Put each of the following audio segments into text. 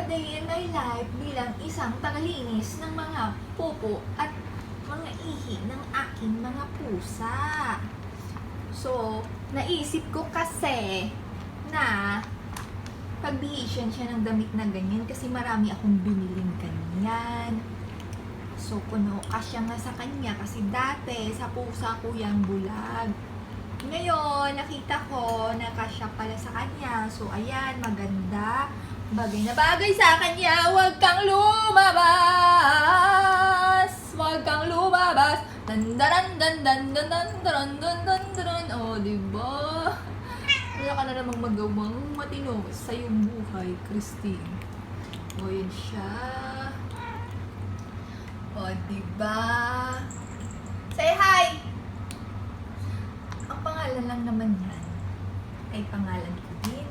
day in my life bilang isang tagalinis ng mga pupo at mga ihi ng aking mga pusa. So, naisip ko kasi na pagbihisan siya ng damit na ganyan kasi marami akong biniling ganyan. So, puno kasya nga sa kanya kasi dati sa pusa ko yung bulag. Ngayon, nakita ko na kasya pala sa kanya. So, ayan, maganda. Bagay na bagay sa kanya. Huwag kang lumabas. Huwag kang lumabas. Dandaran, dandan, dandan, dandan, dandan, dandan. O, diba? Wala ka na namang magawang matino sa iyong buhay, Christine. O, yun siya. O, diba? Say hi! Ang pangalan lang naman yan ay pangalan ko din.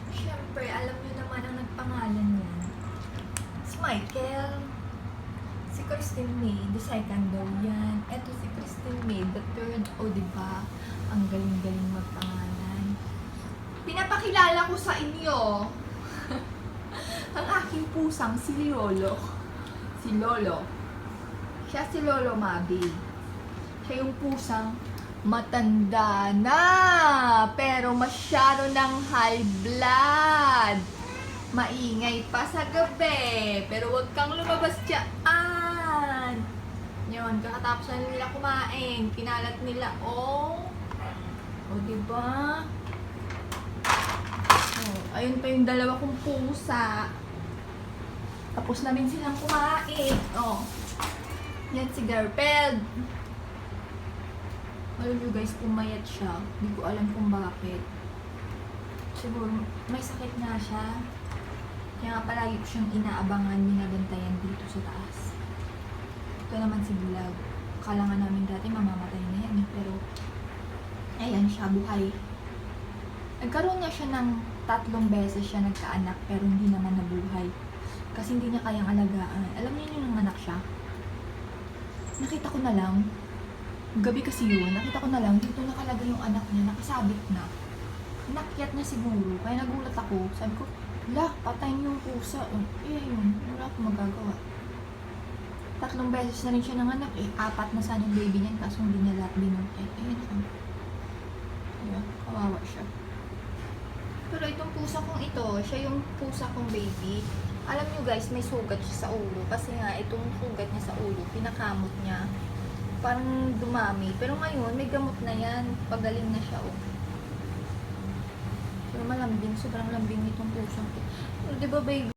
Siyempre, alam nyo naman ang nagpangalan yan. Si Michael. Si Christine May, the second daw yan. Eto si Christine May, the third. O, diba? Ang galing-galing magpangalan. Pinapakilala ko sa inyo ang aking pusang si Lolo. Si Lolo. Siya si Lolo Mabi. Siya yung pusang matanda na, pero masyado ng high blood. Maingay pa sa gabi, pero wag kang lumabas dyan. Yun, kakatapos na nila kumain, kinalat nila, o diba? Ayun pa yung dalawa kong pusa. Tapos namin silang kumain. Yan si Garfield. Alam nyo guys, pumayat siya. Hindi ko alam kung bakit. Siguro, may sakit nga siya. Kaya nga palagi ko siyang inaabangan, binabantayan dito sa taas. Ito naman si Bulag. Akala nga namin dati mamamatay na yan. Pero, ayan siya, buhay. Nagkaroon nga siya ng 3 beses siya nagkaanak, pero hindi naman nabuhay. Kasi hindi niya kayang alagaan. Alam niyo yung anak siya? Nakita ko na lang, gabi kasi yun, nakita ko na lang, dito nakalagay yung anak niya, nakasabit na. Nakyat na siguro, kaya nagulat ako. Sabi ko, patay niyo yung pusa. Yun, wala akong magagawa. 3 beses na rin siya ng anak, 4 na sana yung baby niyan, kaso hindi niya lahat binuntis. Ayun ako. Diba? Kawawa siya. Pero itong pusa kong ito, siya yung pusa kong baby. Alam nyo guys, may sugat siya sa ulo. Kasi nga, itong sugat niya sa ulo, pinakamot niya. Parang dumami. Pero ngayon, may gamot na yan. Pagaling na siya, Pero malambing. Sobrang lambing nitong pusang. Pero diba baby?